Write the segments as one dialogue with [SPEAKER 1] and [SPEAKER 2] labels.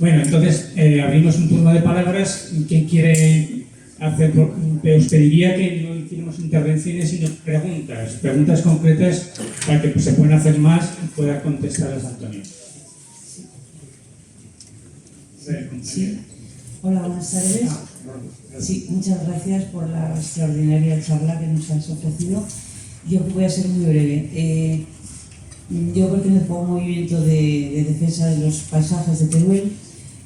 [SPEAKER 1] Bueno, entonces abrimos un turno de palabras. ¿Quién quiere hacer? Os pediría que no hiciéramos intervenciones, sino preguntas concretas para que se puedan hacer más y pueda contestarlas Antonio.
[SPEAKER 2] Sí. Hola, buenas tardes. Sí, muchas gracias por la extraordinaria charla que nos has ofrecido. Yo voy a ser muy breve. Yo pertenezco a un movimiento de defensa de los paisajes de Teruel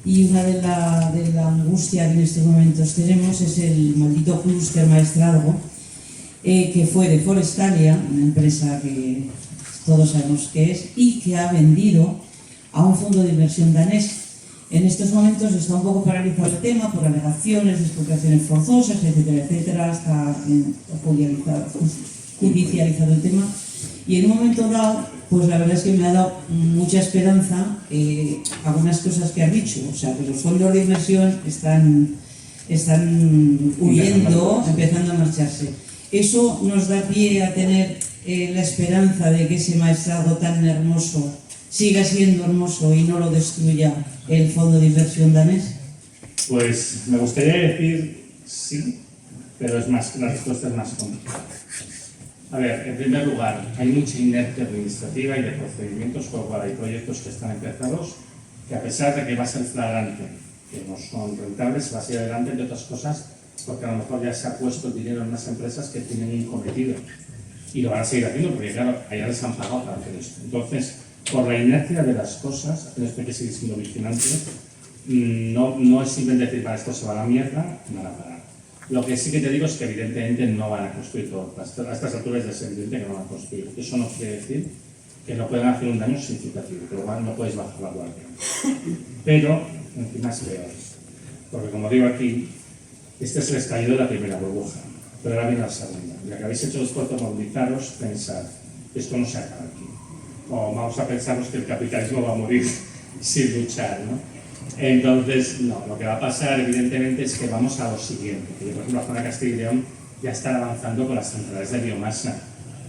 [SPEAKER 2] y una de la angustia que en estos momentos tenemos es el maldito clúster Maestrazgo, que fue de Forestalia, una empresa que todos sabemos qué es, y que ha vendido a un fondo de inversión danés. En estos momentos está un poco paralizado el tema por alegaciones de expropiaciones forzosas, etcétera, etcétera, está judicializado el tema. Y en un momento dado, pues la verdad es que me ha dado mucha esperanza algunas cosas que has dicho. O sea, que los fondos de inversión están huyendo, empezando a marcharse. Eso nos da pie a tener la esperanza de que ese Maestrazgo tan hermoso siga siendo hermoso y no lo destruya el fondo de inversión danés.
[SPEAKER 3] Pues me gustaría decir sí, pero la respuesta es más complicada. A ver, en primer lugar, hay mucha inercia administrativa y de procedimientos, por lo cual hay proyectos que están empezados que, a pesar de que va a ser flagrante que no son rentables, va a seguir adelante, entre otras cosas, porque a lo mejor ya se ha puesto el dinero en unas empresas que tienen un cometido y lo van a seguir haciendo porque, claro, allá les han pagado para hacer esto. Entonces, por la inercia de las cosas, tenemos que seguir siendo vigilantes. No es simplemente decir, para esto se va a la mierda, no van a parar. Lo que sí que te digo es que evidentemente no van a construir todo. A estas alturas ya es evidente que no van a construir. Eso no quiere decir que no puedan hacer un daño significativo, pero igual no puedes bajar la guardia. Pero, encima es peor. Porque como digo aquí, este es el estallido de la primera burbuja, pero ahora viene la segunda. Ya que habéis hecho el esfuerzo de movilizaros, pensad, esto no se acaba aquí. O vamos a pensaros que el capitalismo va a morir sin luchar, ¿no? Entonces, no, lo que va a pasar evidentemente es que vamos a lo siguiente. Que, por ejemplo, la zona de Castilla y León ya están avanzando con las centrales de biomasa,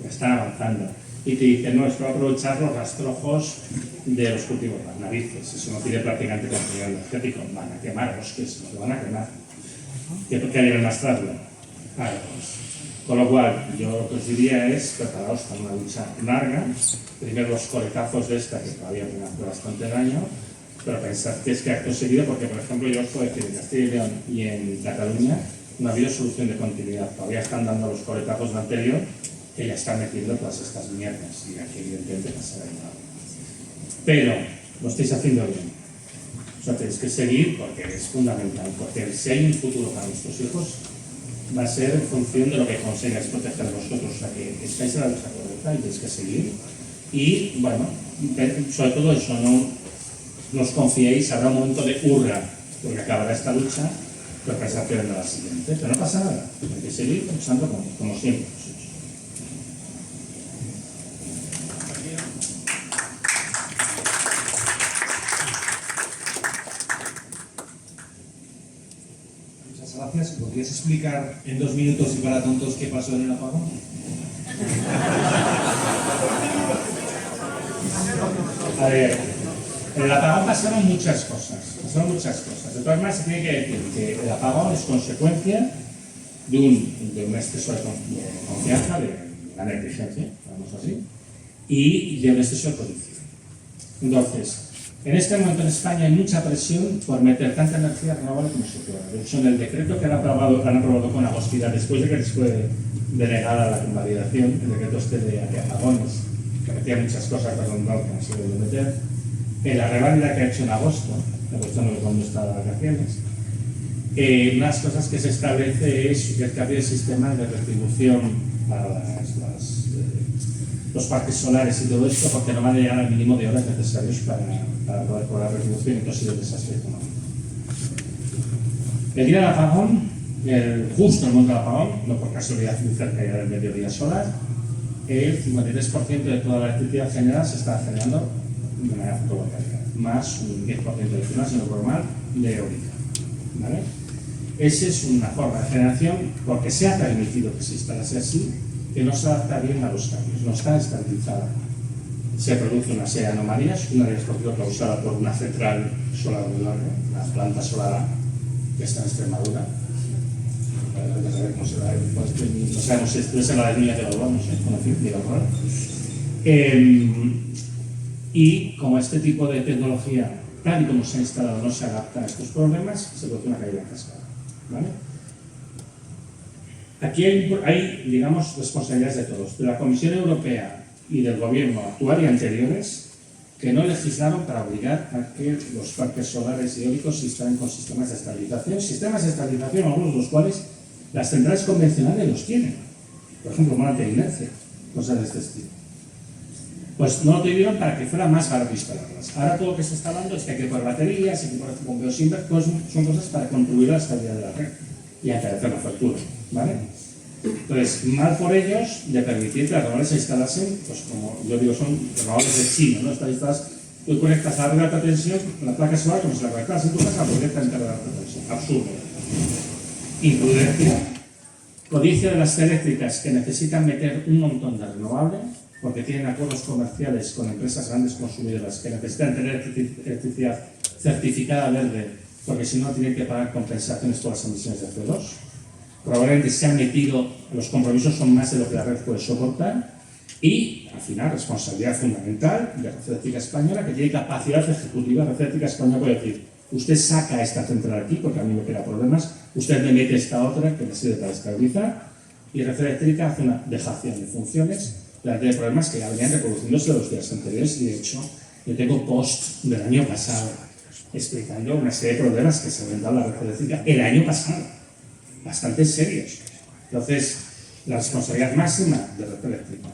[SPEAKER 3] ya están avanzando. Y te dicen, no, esto va a aprovechar los rastrojos de los cultivos, las narices. Eso no tiene prácticamente contenido energético. Van a quemar bosques, lo van a quemar. ¿Qué haría el Maestrazgo? Claro, pues. Con lo cual, yo lo que os diría es preparaos para una lucha larga. Primero los coletazos de esta, que todavía pueden hacer bastante daño, pero pensad que es que acto seguido, porque por ejemplo yo os puedo decir, en Castilla y León y en Cataluña no ha habido solución de continuidad. Todavía están dando los coletazos de anterior, que ya están metiendo todas estas mierdas, y aquí evidentemente pasará igual. Pero lo estáis haciendo bien. O sea, tenéis que seguir porque es fundamental, porque si hay un futuro para nuestros hijos, va a ser en función de lo que consigáis proteger vosotros. O sea, que estáis en la lucha correcta y tenéis que seguir. Y, bueno, sobre todo eso, no os confiéis, habrá un momento de hurra, porque acabará esta lucha, pero vais a hacer la siguiente. Pero no pasa nada, hay que seguir luchando como siempre.
[SPEAKER 4] Gracias. ¿Podrías explicar en 2 minutos y para tontos qué pasó en el apagón?
[SPEAKER 3] A ver, en el apagón pasaron muchas cosas. De todas maneras, se tiene que decir que el apagón es consecuencia de un exceso de confianza, de la negligencia, digamos así, y de un exceso de producción. Entonces, en este momento en España hay mucha presión por meter tanta energía renovable como se pueda. De hecho, en el decreto que han aprobado con agostividad, después de que les fue denegada la convalidación, el decreto este de apagones, que metía muchas cosas, perdón, no, que no se debe meter, en la reválida que ha hecho en agosto no sé cuándo está las vacaciones, una de las cosas que se establece es el cambio de sistema de retribución para los parques solares y todo esto, porque no van a llegar al mínimo de horas necesarios para poder cobrar retribución, y entonces el desastre económico. El día del apagón, justo en el momento del apagón, no por casualidad muy cerca ya del mediodía solar, el 53% de toda la electricidad generada se está generando de manera fotovoltaica, más un 10% de sino normal de eólica. ¿Vale? Esa es una forma de generación, porque se ha permitido que se instalase así, que no se adapta bien a los cambios, no está estabilizada. Se produce una serie de anomalías, una de ellas causada por una central solar muy largo, la planta solar que está en Extremadura. No sabemos si esto es en la de Niña de Galván, no sé, y como este tipo de tecnología, tal y como se ha instalado, no se adapta a estos problemas, se produce una caída en cascada. ¿Vale? Aquí hay, digamos, responsabilidades de todos, de la Comisión Europea y del Gobierno actual y anteriores, que no legislaron para obligar a que los parques solares y eólicos se instalen con sistemas de estabilización, algunos de los cuales las centrales convencionales los tienen. Por ejemplo, molas de inercia, cosas de este estilo. Pues no lo tuvieron para que fuera más barato instalarlas. Ahora todo lo que se está hablando es que hay que poner baterías, hay que poner bombeos inversos, son cosas para contribuir a la estabilidad de la red y a encarecer la factura, ¿vale? Entonces, mal por ellos de permitir que las renovables se instalasen, pues como yo digo, son renovables de China, ¿no? Tú conectas a la red de alta tensión, la placa solar, como si la conectas en tu casa, pues directamente a la red de alta tensión. Absurdo. Imprudencia. Codicia de las eléctricas que necesitan meter un montón de renovable, porque tienen acuerdos comerciales con empresas grandes consumidoras que necesitan tener electricidad certificada verde, porque si no tienen que pagar compensaciones por las emisiones de CO2. Probablemente se han metido, los compromisos son más de lo que la red puede soportar, y al final responsabilidad fundamental de la Red Eléctrica Española, que tiene capacidad ejecutiva. La Red Eléctrica Española puede decir: usted saca esta central aquí porque a mí me crea problemas, usted me mete esta otra que me sirve para estabilizar, y Red Eléctrica hace una dejación de funciones de problemas que ya venían reproduciéndose los días anteriores. Y de hecho, yo tengo post del año pasado explicando una serie de problemas que se han dado a la Red Eléctrica el año pasado, bastante serios. Entonces, la responsabilidad máxima de Red Eléctrica.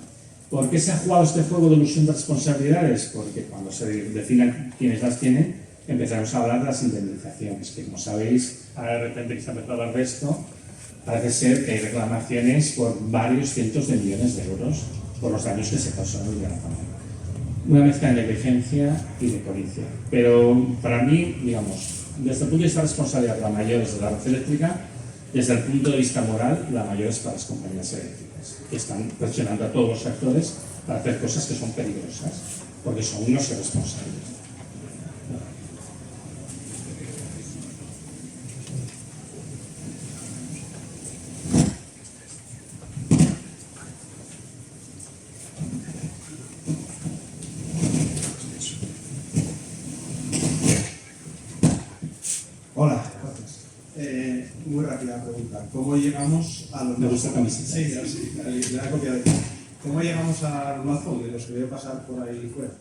[SPEAKER 3] ¿Por qué se ha jugado este juego de ilusión de responsabilidades? Porque cuando se definan quienes las tienen, empezaremos a hablar de las indemnizaciones, que como sabéis, ahora de repente que se ha empezado a hablar de esto, parece ser que hay reclamaciones por varios cientos de millones de euros por los daños que se causaron durante la pandemia. Una mezcla de negligencia y de codicia. Pero para mí, digamos, desde el punto de vista de responsabilidad, la mayor es de la red eléctrica. Desde el punto de vista moral, la mayor es para las compañías eléctricas, que están presionando a todos los actores para hacer cosas que son peligrosas, porque son unos irresponsables.
[SPEAKER 4] Hola, gracias. Muy rápida pregunta. ¿Cómo llegamos a los...
[SPEAKER 3] Me gusta la camiseta.
[SPEAKER 4] Sí, la he copiado. ¿Cómo llegamos a los mazos de los que voy a pasar por ahí fuera?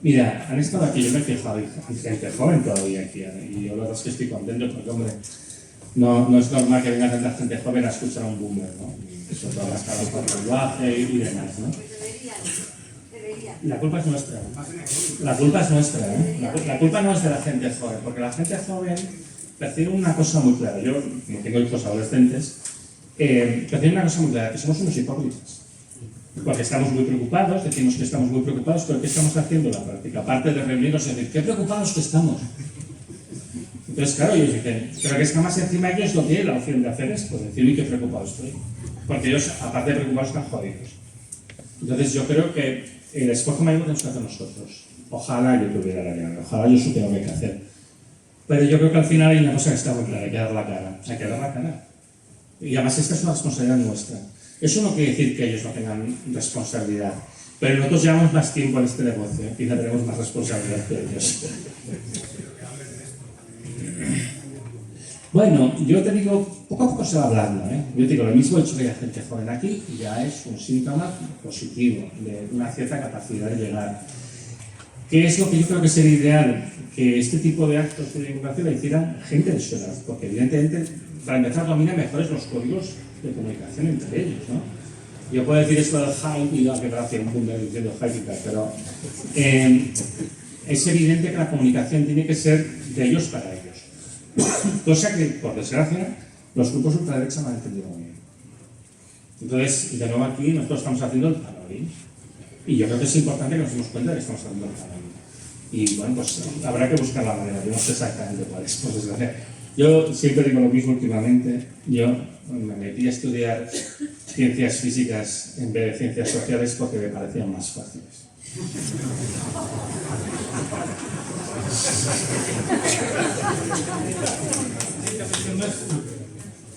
[SPEAKER 3] Mira, han estado aquí, yo me he fijado, hay gente joven todavía aquí, y yo la verdad es que estoy contento porque, hombre, no es normal que venga tanta gente joven a escuchar a un boomer, ¿no? Y sobre todo las caras por el lenguaje y demás, ¿no? La culpa es nuestra. La culpa es nuestra, ¿eh? La culpa no es de la gente joven, porque la gente joven percibe una cosa muy clara. Yo, como tengo hijos adolescentes, percibe una cosa muy clara, que somos unos hipócritas. Porque estamos muy preocupados, decimos que estamos muy preocupados, pero ¿qué estamos haciendo en la práctica? Aparte de reunirnos y decir, qué preocupados que estamos. Entonces, claro, ellos dicen, pero que está más encima de ellos no tienen la opción de hacer esto, decir, uy, qué preocupado estoy. Porque ellos, aparte de preocupados, están jodidos. Entonces, yo creo que el esfuerzo mayor lo tenemos que hacer nosotros. Ojalá yo tuviera la llave, ojalá yo supiera lo que hay que hacer. Pero yo creo que al final hay una cosa que está muy clara, hay que dar la cara. Hay que dar la cara. Y además esta es una responsabilidad nuestra. Eso no quiere decir que ellos no tengan responsabilidad, pero nosotros llevamos más tiempo en este negocio y ya tenemos más responsabilidad que ellos. Bueno, yo te digo, poco a poco se va hablando, ¿eh? Yo te digo, lo mismo hecho que haya gente joven aquí ya es un síntoma positivo de una cierta capacidad de llegar. ¿Qué es lo que yo creo que sería ideal? Que este tipo de actos de divulgación la hicieran gente de su edad, porque evidentemente, para empezar, dominan mejores los códigos de comunicación entre ellos, ¿no? Yo puedo decir esto del hype y que gracia un punto diciendo hype y tal, pero es evidente que la comunicación tiene que ser de ellos para ellos. Cosa que, por desgracia, los grupos ultraderecha no han entendido muy bien. Entonces, de nuevo aquí, nosotros estamos haciendo el panorín. Y yo creo que es importante que nos demos cuenta de que estamos haciendo el panorín. Y bueno, pues habrá que buscar la manera. Yo no sé exactamente cuál es, por desgracia. Yo siempre digo lo mismo últimamente. Yo me metí a estudiar ciencias físicas en vez de ciencias sociales porque me parecían más fáciles.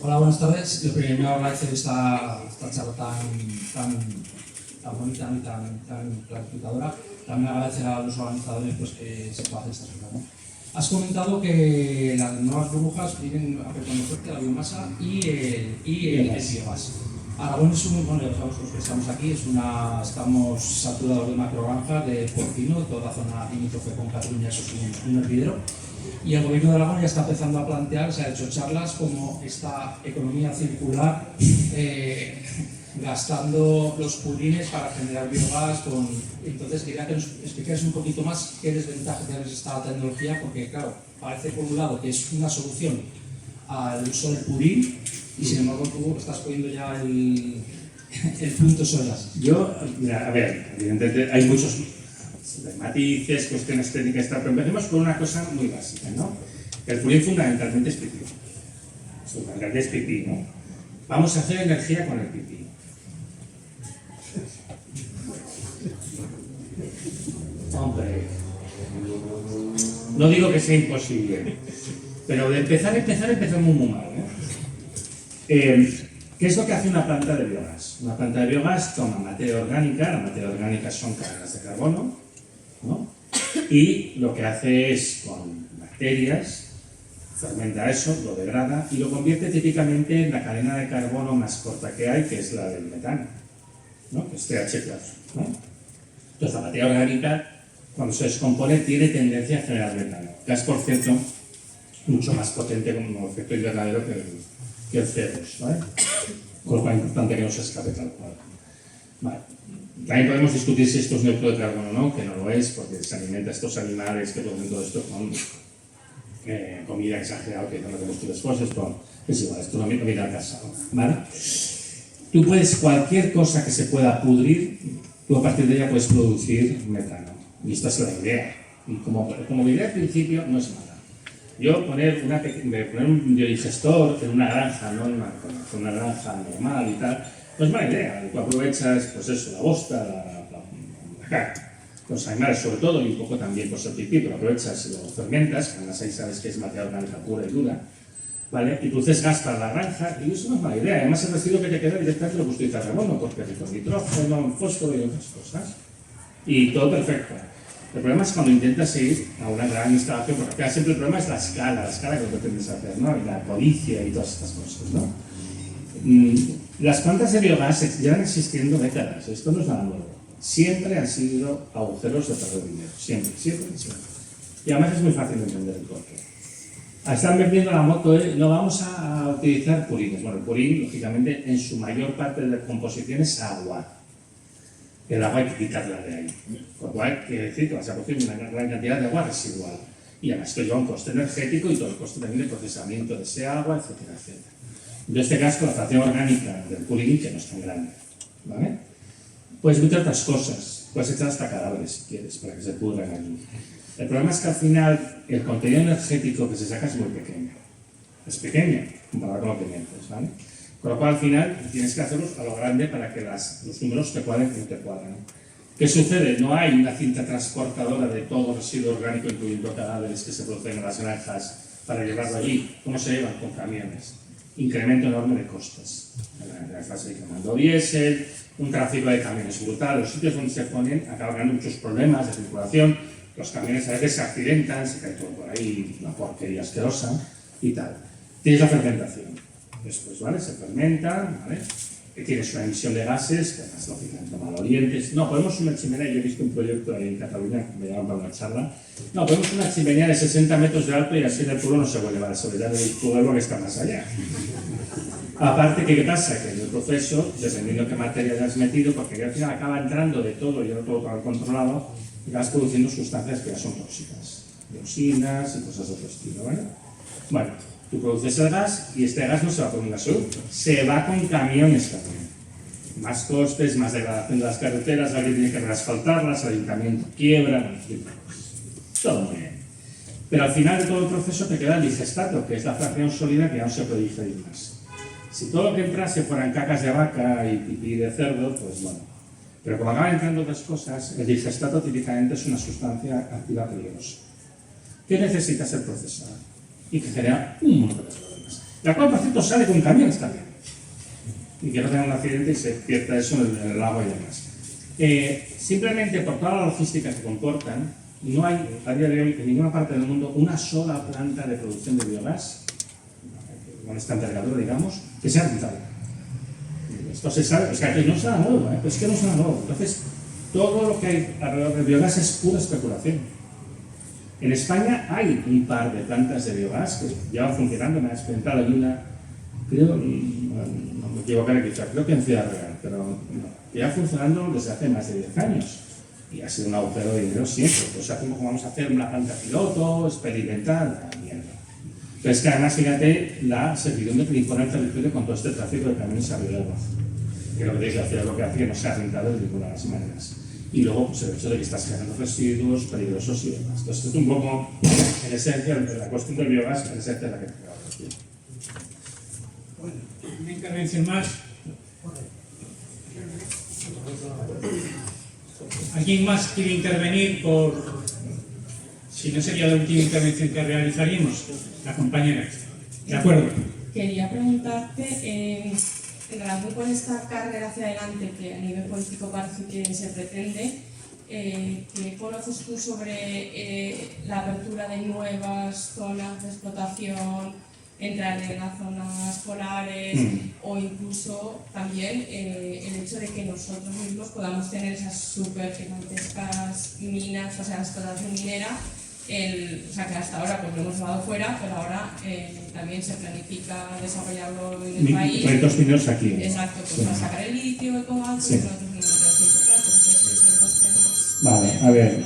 [SPEAKER 5] Hola, buenas tardes. Yo primero agradecer esta charla tan bonita y tan clarificadora. También agradecer a los organizadores pues, que se pueda hacer esta charla, ¿no? Has comentado que las nuevas burbujas vienen a pertenecer a la biomasa y el biogás. Aragón es bueno, ya sabemos los que estamos aquí, estamos saturados de macrogranja, de porcino, toda la zona limítrofe con Cataluña, eso es un hervidero. Y el gobierno de Aragón ya está empezando a plantear, se ha hecho charlas como esta economía circular, gastando los purines para generar biogás. Entonces quería que nos explicaras un poquito más qué desventajas tiene esta tecnología, porque claro, parece por un lado que es una solución al uso del purín, y sin embargo tú estás poniendo ya el punto sobre las.
[SPEAKER 3] Mira, a ver, evidentemente hay muchos matices, cuestiones técnicas, pero empecemos con una cosa muy básica, ¿no? El purín fundamentalmente es pipí. Fundamentalmente es pipí, ¿no? Vamos a hacer energía con el pipí. Hombre, no digo que sea imposible, pero de empezamos muy mal, ¿Qué es lo que hace una planta de biogás? Una planta de biogás toma materia orgánica, la materia orgánica son cadenas de carbono, ¿no? Y lo que hace es, con bacterias, fermenta eso, lo degrada y lo convierte típicamente en la cadena de carbono más corta que hay, que es la del metano, ¿no? Que es TH+, ¿no? Entonces la materia orgánica, cuando se descompone, tiene tendencia a generar metano. Gas, por cierto, mucho más potente como efecto invernadero que el CO2, ¿vale? Con lo cual es importante que no se escape tal cual. Vale. También podemos discutir si esto es neutro de carbono o no, que no lo es, porque se alimenta a estos animales que producen todo esto con comida exagerada, que no tenemos que después, pero es igual, esto no viene al caso, ¿vale? Tú puedes, cualquier cosa que se pueda pudrir, tú a partir de ella puedes producir metano. Y esta es la idea. Y como idea al principio no es mala. Yo poner un biodigestor en una granja, no en una granja normal y tal, no es mala idea. Tú aprovechas, pues eso, la bosta, la caca, los animales sobre todo, y un poco también pues el pipí, pero aprovechas y lo fermentas, que además ahí sabes que es materia orgánica pura y dura, ¿vale? Y produces gas para la granja, y eso no es mala idea. Además el residuo que te queda directamente lo puedes utilizar carbono, porque es rico en nitrógeno, en fósforo y otras cosas. Y todo perfecto. El problema es cuando intentas ir a una gran instalación, porque acá siempre el problema es la escala que pretendes hacer, ¿no? Y la codicia y todas estas cosas, ¿no? Las plantas de biogás llevan existiendo décadas, esto no es nada nuevo. Siempre han sido agujeros de perder dinero, siempre. Y además es muy fácil de entender el porqué. Están vendiendo la moto, no vamos a utilizar purines. Bueno, el purín, lógicamente, en su mayor parte de la composición es agua. El agua hay que quitarla de ahí. Con lo cual, quiere decir que vas a producir una gran cantidad de agua residual. Y además esto lleva un coste energético y todo el coste también de procesamiento de ese agua, etcétera, etcétera. En este caso, la fracción orgánica del purín, que no es tan grande, ¿vale? Puedes meter otras cosas, puedes echar hasta cadáveres si quieres, para que se pudran allí. El problema es que al final el contenido energético que se saca es muy pequeño. Es pequeño comparado con lo que metes, ¿vale? Con lo cual al final tienes que hacerlos a lo grande para que los números te cuadren y no te cuadran. ¿Qué sucede? No hay una cinta transportadora de todo residuo orgánico, incluyendo cadáveres que se producen en las granjas, para llevarlo allí. ¿Cómo se llevan? Con camiones. Incremento enorme de costes. En la fase de quemando diésel, un tráfico de camiones brutal. Los sitios donde se ponen acaban dando muchos problemas de circulación. Los camiones a veces se accidentan, se cae todo por ahí, una porquería asquerosa y tal. Tienes la fermentación. Después, ¿vale? Se fermenta, ¿vale? Tienes una emisión de gases, que además lógicamente malolientes. No, podemos una chimenea, yo he visto un proyecto ahí en Cataluña, que me llaman para una charla. No, podemos una chimenea de 60 metros de alto y así en el pueblo no se vuelve a la soledad del pueblo que está más allá. Aparte, ¿qué pasa? Que en el proceso, dependiendo de qué materia hayas metido, porque al final acaba entrando de todo y todo controlado, y vas produciendo sustancias que ya son tóxicas, dioxinas y cosas de otro estilo, ¿vale? Bueno, tú produces el gas y este gas no se va por un gasoducto, se va con camiones también. Más costes, más degradación de las carreteras, alguien tiene que reasfaltarlas, el ayuntamiento quiebra, en fin, todo muy bien. Pero al final de todo el proceso te queda el digestato, que es la fracción sólida que ya no se puede digerir más. Si todo lo que entrase fueran cacas de vaca y pipí de cerdo, pues bueno, Pero como acaban entrando otras cosas, el digestato típicamente es una sustancia activa peligrosa que necesita ser procesada y que genera un montón de problemas. La cual, por cierto, sale con camiones también. Y que no tenga un accidente y se pierda eso en el agua y demás. Simplemente por toda la logística que comportan, no hay a día de hoy en ninguna parte del mundo una sola planta de producción de biogás, con esta envergadura, digamos, que sea rentable. Esto se sabe, es que aquí no es nada nuevo, es que no es nada nuevo. Entonces, todo lo que hay alrededor del biogás es pura especulación. En España hay un par de plantas de biogás que llevan funcionando, me ha experimentado hay una, creo, no me equivocaré quizá, creo que en Ciudad Real, pero no, lleva funcionando desde hace más de 10 años. Y ha sido un agujero de dinero siempre. Pues como vamos a hacer una planta piloto, experimental, mierda. Pero es que además, fíjate, la servidumbre que impone el territorio con todo este tráfico de camiones arriba y abajo. Que lo que tenéis que hacer es lo que hace que no sea rentable de ninguna de las maneras. Y luego, pues el hecho de que estás generando residuos peligrosos y demás. Entonces, esto es un poco, en esencia, la cuestión del biogás, en esencia, la que te acabo de decir.
[SPEAKER 1] Bueno, una intervención más. ¿Alguien más quiere intervenir por...? Si no sería la última intervención que realizaríamos, la compañera. De acuerdo.
[SPEAKER 6] Quería preguntarte, en relación con esta carrera hacia adelante que a nivel político parece que se pretende, ¿qué conoces tú sobre la apertura de nuevas zonas de explotación, entrar en las zonas polares o incluso también el hecho de que nosotros mismos podamos tener esas súper gigantescas minas, o sea, la explotación minera, o sea, que hasta ahora pues lo hemos llevado fuera, pero ahora también se planifica desarrollarlo en el país.
[SPEAKER 3] Proyectos mineros aquí.
[SPEAKER 6] Exacto, pues
[SPEAKER 3] Sí.
[SPEAKER 6] para sacar el litio, el cobalto,
[SPEAKER 3] Sí.
[SPEAKER 6] y nosotros no tenemos importante. Entonces, son dos temas.
[SPEAKER 3] Vale, a ver,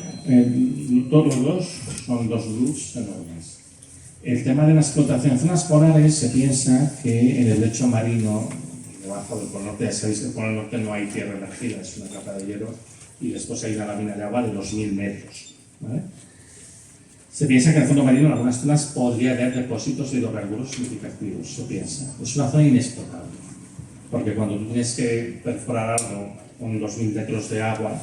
[SPEAKER 3] todos los dos son dos loops enormes. El tema de la explotación en zonas polares se piensa que en el lecho marino, debajo del Polo Norte, ya sabéis que en el Polo Norte no hay tierra emergida, es una capa de hielo, y después hay una lámina de agua de 2000 metros. ¿Vale? Se piensa que en el fondo marino en algunas zonas podría haber depósitos de hidrocarburos significativos, se piensa. Es una zona inexplotable, porque cuando tú tienes que perforar algo con 2000 metros de agua,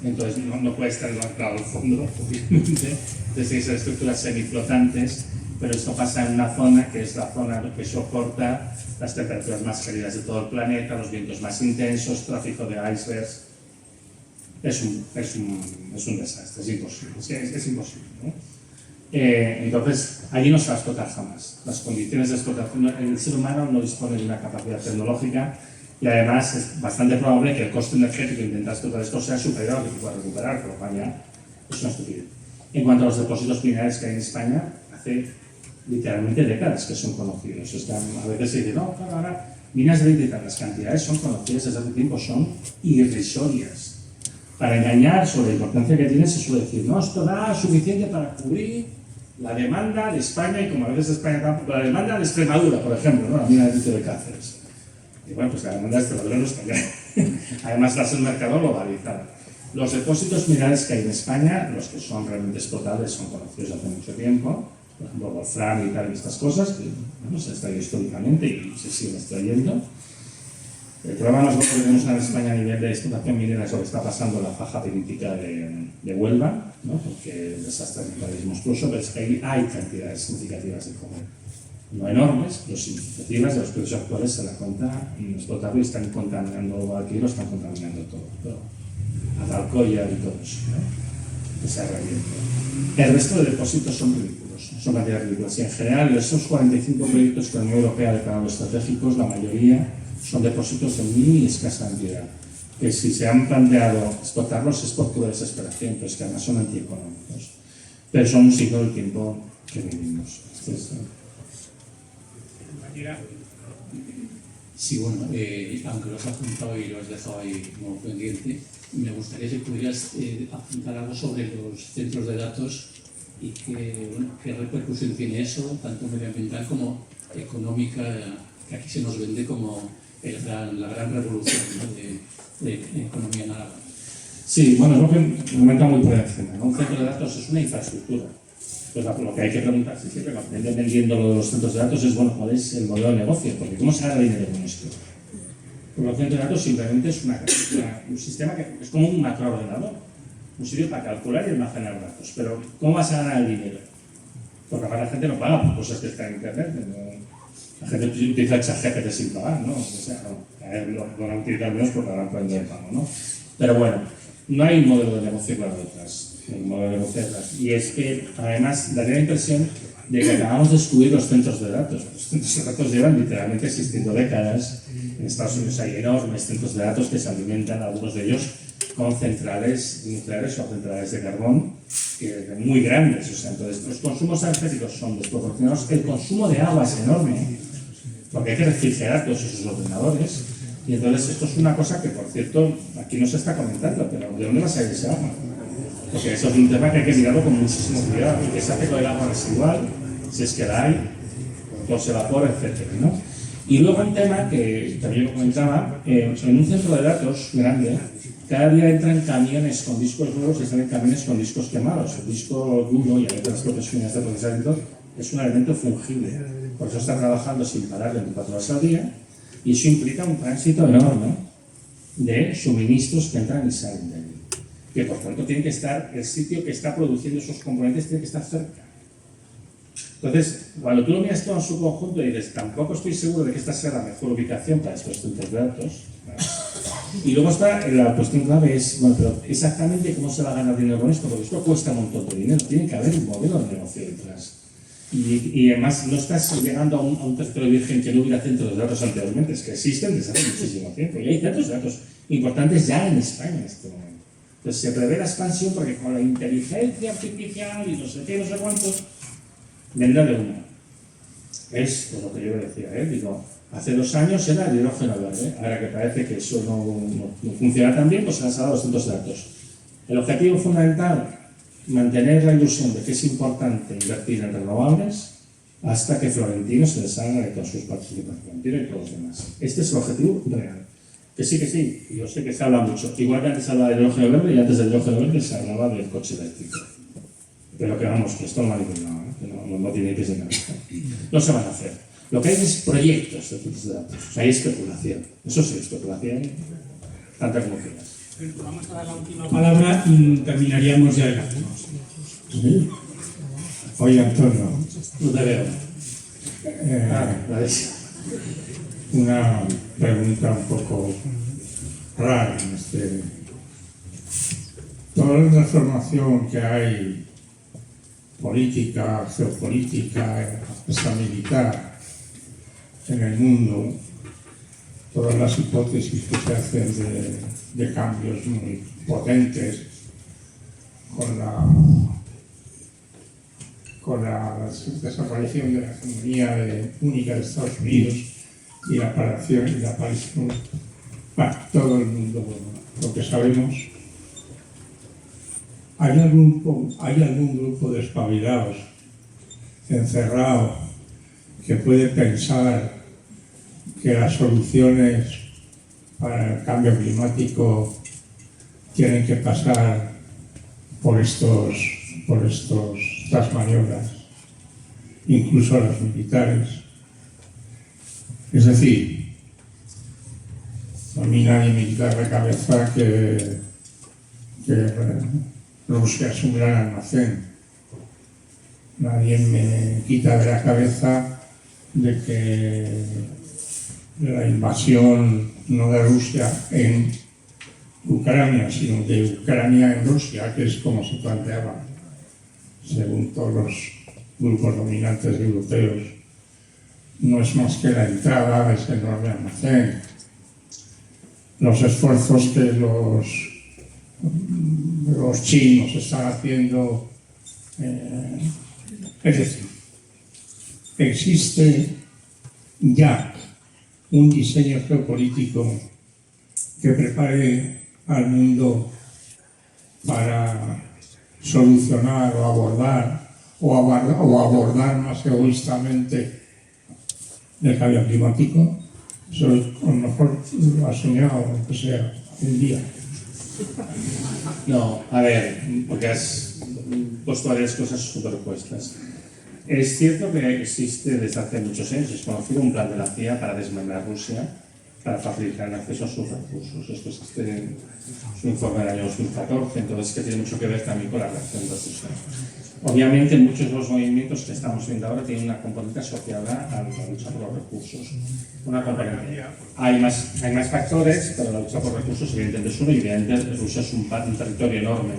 [SPEAKER 3] entonces no puede estar anclado al fondo, obviamente, entonces hay esas estructuras semiflotantes, pero esto pasa en una zona que es la zona que soporta las temperaturas más cálidas de todo el planeta, los vientos más intensos, tráfico de icebergs. Es un desastre, es imposible, es imposible, ¿no? Entonces, allí no se va a explotar jamás. Las condiciones de explotación, el ser humano no dispone de una capacidad tecnológica y además es bastante probable que el coste energético de intentar explotar esto sea superior a lo que se pueda recuperar, por lo cual ya es una estupidez. En cuanto a los depósitos minerales que hay en España, hace literalmente décadas que son conocidos. A veces se dice, no, claro, ahora minas de litio, las cantidades son conocidas desde hace tiempo, son irrisorias. Para engañar sobre la importancia que tiene se suele decir, no, esto da suficiente para cubrir la demanda de España y como a veces España tampoco, la demanda de Extremadura, por ejemplo, ¿no? La mina de litio de Cáceres. Y bueno, pues la demanda de Extremadura no está ya. Además, es un mercado globalizado. Los depósitos minerales que hay en España, los que son realmente explotables, son conocidos hace mucho tiempo. Por ejemplo, wolfram y tal, y estas cosas, que bueno, se extraído históricamente y se siguen extrayendo. El problema no es lo que tenemos en España a nivel de explotación minera, es lo que está pasando en la faja pirítica de Huelva, ¿no? Porque el desastre ambiental es monstruoso, pero es que ahí hay cantidades significativas de cobre. No enormes, pero significativas, de los precios actuales se la cuenta inexplotable y están contaminando aquí, lo están contaminando todo. Atalcoya y todo eso, ¿no? Que se revienta. El resto de depósitos son ridículos, son cantidades ridículas. Y en general, esos 45 proyectos que la Unión Europea ha declarado estratégicos, la mayoría son depósitos de muy escasa cantidad, que si se han planteado explotarlos es por pura desesperación, pero es que además son antieconómicos. Pero son un signo del tiempo que vivimos.
[SPEAKER 7] Sí, bueno, aunque lo has apuntado y lo has dejado ahí como pendiente, me gustaría si pudieras apuntar algo sobre los centros de datos y qué repercusión tiene eso, tanto medioambiental como económica, que aquí se nos vende como la gran revolución, ¿no? de economía naranja.
[SPEAKER 3] Sí, bueno, es lo que comenta muy por encima, ¿no? Un centro de datos es una infraestructura. Entonces, lo que hay que preguntarse siempre cuando vendiendo lo de los centros de datos es, bueno, ¿cuál es el modelo de negocio? Porque ¿cómo se gana dinero con esto? Porque un centro de datos simplemente es un sistema que es como un macroordenador, un sitio para calcular y almacenar datos. Pero ¿cómo vas a ganar el dinero? Porque además la gente no paga por cosas que están en internet. La gente utiliza el ChatGPT sin pagar, ¿no? O sea, lo van a utilizar menos porque ahora pueden dar pago, ¿no? Pero bueno, no hay un modelo de negocio claro detrás. Y es que además daría la impresión de que acabamos de descubrir los centros de datos. Los centros de datos llevan literalmente existiendo décadas. En Estados Unidos hay enormes centros de datos que se alimentan, algunos de ellos, con centrales nucleares o centrales de carbón muy grandes. O sea, entonces, los consumos energéticos son desproporcionados. El consumo de agua es enorme, porque hay que refrigerar todos esos ordenadores. Y entonces esto es una cosa que, por cierto, aquí no se está comentando, pero ¿de dónde va a salir ese agua? Porque eso es un tema que hay que mirarlo con muchísimo cuidado. ¿Y qué se hace con el agua residual? Si es que la hay, cuando se evapora, etc., ¿no? Y luego un tema que también lo comentaba, en un centro de datos grande, cada día entran camiones con discos nuevos y salen camiones con discos quemados. El disco duro y a veces las propias unidades de procesamiento es un elemento fungible. Por eso está trabajando sin parar 24 horas al día y eso implica un tránsito enorme de suministros que entran y salen de allí. Que por tanto tiene que estar, el sitio que está produciendo esos componentes tiene que estar cerca. Entonces, cuando tú lo miras todo en su conjunto y dices, tampoco estoy seguro de que esta sea la mejor ubicación para estos centros de datos. Y luego está la cuestión clave es, bueno, pero exactamente cómo se va a ganar dinero con esto, porque esto cuesta un montón de dinero, tiene que haber un modelo de negocio detrás. Y además no estás llegando a un territorio virgen que no hubiera centros de datos anteriormente, es que existen desde hace muchísimo tiempo y hay centros de datos importantes ya en España en este momento. Entonces se prevé la expansión porque con la inteligencia artificial y no sé qué, no sé cuántos, vendrá de una. Es pues, lo que yo decía, digo, hace 2 años era el hidrógeno verde, ahora que parece que eso no funciona tan bien, pues se han salado los centros de datos. El objetivo fundamental, mantener la ilusión de que es importante invertir en renovables hasta que Florentino se deshaga de todas sus participaciones, Florentino y todos los demás. Este es el objetivo real. Que sí, yo sé que se habla mucho. Igual que antes se hablaba del hidrógeno verde y antes del hidrógeno verde se hablaba del coche eléctrico. Pero que vamos, que esto no va a ningún lado, que no tiene pies en cabeza. No se van a hacer. Lo que hay es proyectos de centros de datos. O sea, hay especulación. Eso sí, especulación, tanta como quieras.
[SPEAKER 1] Vamos a dar la última palabra y terminaríamos ya el acto.
[SPEAKER 8] ¿Sí? Oye, Antonio,
[SPEAKER 3] No te veo. La ves.
[SPEAKER 8] una pregunta un poco rara. Toda la transformación que hay, política, geopolítica, hasta militar, en el mundo, todas las hipótesis que se hacen de cambios muy potentes con la desaparición de la hegemonía única de Estados Unidos y la aparición para todo el mundo, lo que sabemos. ¿Hay algún grupo de espabilados encerrado que puede pensar que las soluciones para el cambio climático tienen que pasar por estas maniobras, incluso las militares? Es decir, a mí nadie me quita de la cabeza que Rusia es un gran almacén. Nadie me quita de la cabeza de que la invasión no de Rusia en Ucrania, sino de Ucrania en Rusia, que es como se planteaba, según todos los grupos dominantes europeos, no es más que la entrada a ese enorme almacén. Los esfuerzos que los chinos están haciendo, es decir, existe ya un diseño geopolítico que prepare al mundo para solucionar o abordar más egoístamente el cambio climático. Eso a lo mejor lo ha soñado, aunque sea un día.
[SPEAKER 3] No, a ver, porque has puesto varias cosas superpuestas. Es cierto que existe desde hace muchos años, es conocido un plan de la CIA para desmembrar Rusia para facilitar el acceso a sus recursos. Esto es un informe del año 2014, entonces que tiene mucho que ver también con la relación de recursos. Obviamente muchos de los movimientos que estamos viendo ahora tienen una componente asociada a la lucha por los recursos. Una componente. Hay más factores, pero la lucha por recursos evidentemente es uno, y evidentemente Rusia es un territorio enorme,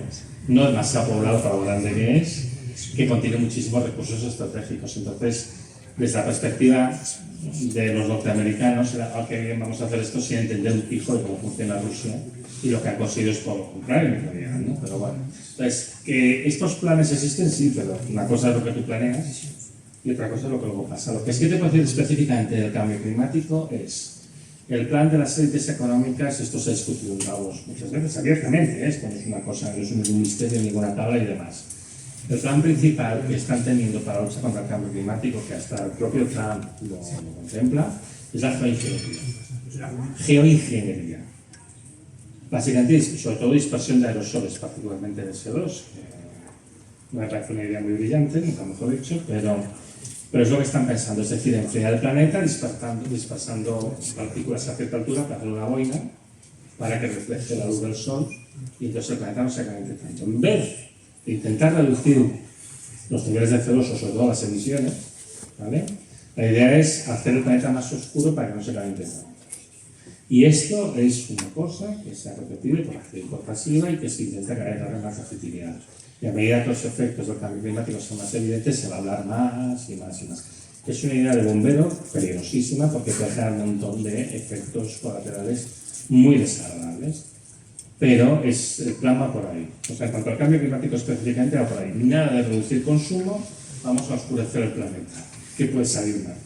[SPEAKER 3] no demasiado poblado para lo grande que es, que contiene muchísimos recursos estratégicos. Entonces, desde la perspectiva de los norteamericanos, que bien vamos a hacer esto sin entender un pijo de cómo funciona Rusia y lo que han conseguido es por comprar en realidad, ¿no? Pero bueno, entonces, que estos planes existen, sí, pero una cosa es lo que tú planeas y otra cosa es lo que luego pasa. Lo que sí que te puedo decir específicamente del cambio climático es el plan de las élites económicas. Esto se ha discutido en Davos muchas veces abiertamente, esto no es una cosa, no es un misterio, ninguna tabla y demás. El plan principal que están teniendo para la lucha contra el cambio climático, que hasta el propio Trump lo contempla, es la geoingeniería. Básicamente, sobre todo dispersión de aerosoles, particularmente de CO2, que no me parece una idea muy brillante, nunca mejor dicho, pero es lo que están pensando, es decir, enfriar el planeta dispersando partículas a cierta altura para hacer una boina para que refleje la luz del sol y entonces el planeta no se caliente tanto. En vez de intentar reducir los niveles de CO2, sobre todo las emisiones, ¿vale? La idea es hacer el planeta más oscuro para que no se caliente tanto. Y esto es una cosa que se ha repetido por activa y por pasiva y que se intenta darle más legitimidad. Y a medida que los efectos del cambio climático son más evidentes, se va a hablar más y más y más. Es una idea de bombero peligrosísima porque puede crear un montón de efectos colaterales muy desagradables. Pero el plan va por ahí. O sea, en cuanto al cambio climático específicamente va por ahí. Nada de reducir consumo, vamos a oscurecer el planeta. ¿Qué puede salir mal?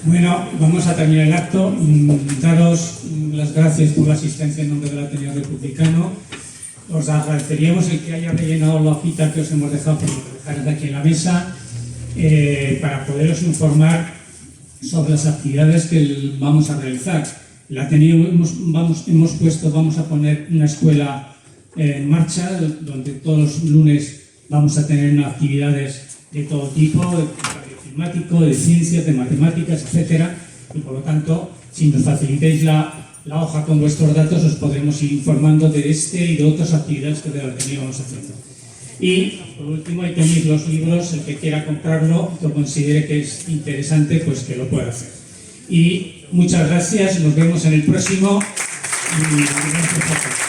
[SPEAKER 1] Bueno, vamos a terminar el acto. Daros las gracias por la asistencia en nombre del Ateneo Republicano. Os agradeceríamos el que haya rellenado la hojita que os hemos dejado por dejar de aquí en la mesa para poderos informar sobre las actividades que vamos a realizar. El Ateneo vamos a poner una escuela en marcha donde todos los lunes vamos a tener unas actividades de todo tipo, de cambio climático, de ciencias, de matemáticas, etcétera, y por lo tanto, si nos facilitáis la hoja con vuestros datos, os podremos ir informando de este y de otras actividades que del Ateneo vamos haciendo. Y por último, ahí tenéis los libros, el que quiera comprarlo, que considere que es interesante, pues que lo pueda hacer. Y muchas gracias, nos vemos en el próximo. Y gracias a todos.